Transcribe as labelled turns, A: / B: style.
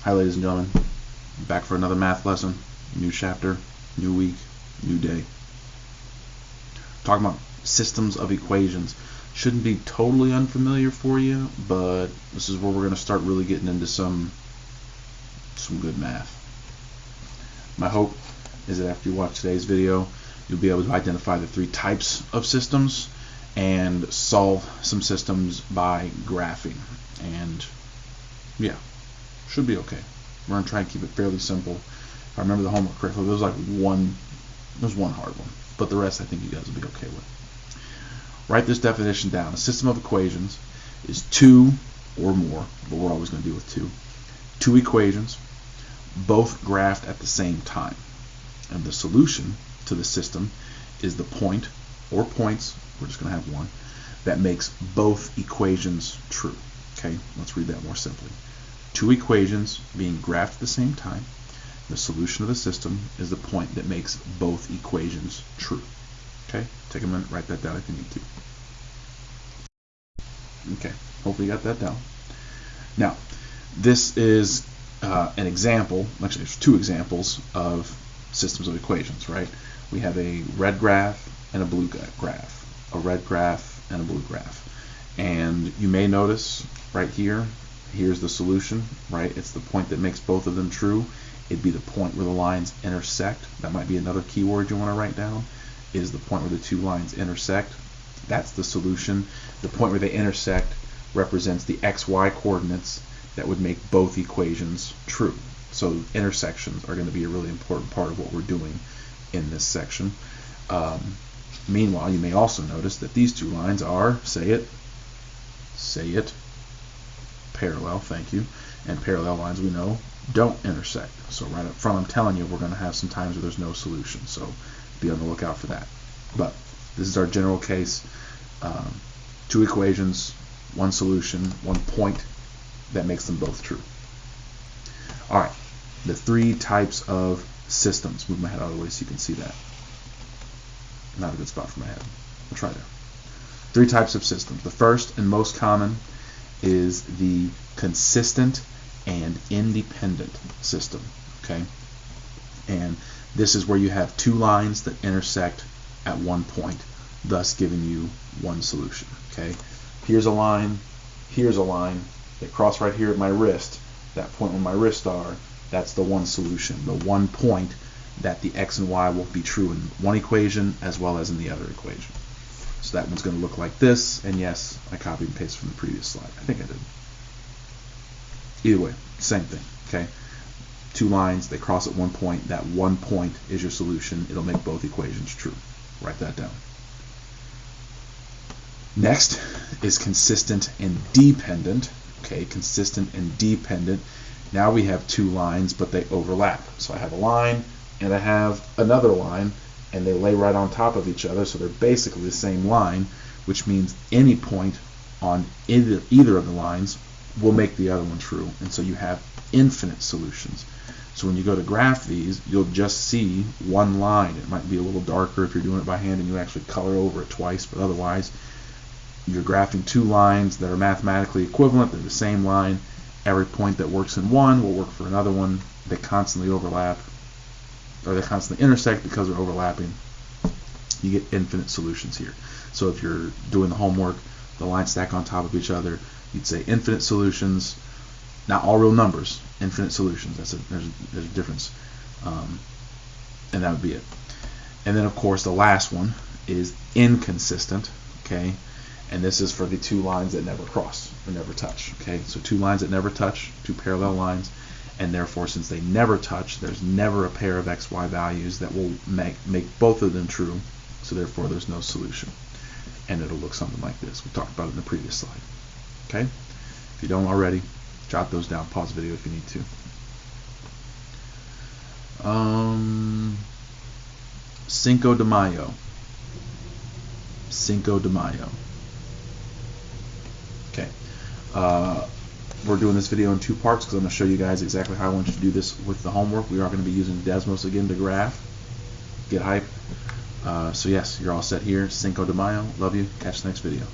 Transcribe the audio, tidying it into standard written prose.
A: Hi ladies and gentlemen, back for another math lesson, new chapter, new week, new day. Talking about systems of equations. Shouldn't be totally unfamiliar for you, but this is where we're going to start really getting into some good math. My hope is that after you watch today's video, you'll be able to identify the three types of systems and solve some systems by graphing. And yeah, should be okay. We're going to try and keep it fairly simple. If I remember the homework correctly, there was one hard one, but the rest I think you guys will be okay with. Write this definition down. A system of equations is two or more, but we're always going to deal with two equations, both graphed at the same time. And the solution to the system is the point or points, we're just going to have one, that makes both equations true. Okay, let's read that more simply. Two equations being graphed at the same time. The solution of the system is the point that makes both equations true. Okay, take a minute, write that down if you need to. Okay, hopefully you got that down. Now, this is an example, actually there's two examples of systems of equations, right? We have a red graph and a blue graph, a red graph and a blue graph. And you may notice right here, here's the solution, right? It's the point that makes both of them true. It'd be the point where the lines intersect. That might be another keyword you want to write down, is the point where the two lines intersect. That's the solution. The point where they intersect represents the xy coordinates that would make both equations true. So intersections are going to be a really important part of what we're doing in this section. Meanwhile, you may also notice that these two lines are, say it, parallel, thank you. And parallel lines, we know, don't intersect. So right up front, I'm telling you, we're going to have some times where there's no solution. So be on the lookout for that. But this is our general case. Two equations, one solution, one point that makes them both true. All right, the three types of systems. Move my head out of the way so you can see that. Not a good spot for my head. I'll try there. Three types of systems. The first and most common is the consistent and independent system. Okay, and this is where you have two lines that intersect at one point, thus giving you one solution. Okay, here's a line, they cross right here at my wrist. That point where my wrists are, that's the one solution, the one point that the x and y will be true in one equation as well as in the other equation. So that one's going to look like this, and yes, I copied and pasted from the previous slide. I think I did. Either way, same thing. Okay, two lines, they cross at one point. That one point is your solution. It'll make both equations true. Write that down. Next is consistent and dependent. Okay, consistent and dependent. Now we have two lines, but they overlap. So I have a line and I have another line, and they lay right on top of each other, so they're basically the same line, which means any point on either of the lines will make the other one true. And so you have infinite solutions. So when you go to graph these, you'll just see one line. It might be a little darker if you're doing it by hand and you actually color over it twice, but otherwise you're graphing two lines that are mathematically equivalent. They're the same line. Every point that works in one will work for another one. They constantly overlap, or they constantly intersect because they're overlapping. You get infinite solutions here. So if you're doing the homework, the lines stack on top of each other, you'd say infinite solutions, not all real numbers, infinite solutions. There's a difference, and that would be it. And then of course the last one is inconsistent. Okay, and this is for the two lines that never cross or never touch. Okay, so two lines that never touch, two parallel lines, and therefore since they never touch, there's never a pair of xy values that will make both of them true. So therefore there's no solution, and it'll look something like this. We talked about it in the previous slide. Okay, if you don't already, jot those down. Pause the video if you need to. Cinco de Mayo. Cinco de Mayo. Okay, we're doing this video in two parts because I'm going to show you guys exactly how I want you to do this with the homework. We are going to be using Desmos again to graph. Get hype. So yes, you're all set here. Cinco de Mayo. Love you. Catch the next video.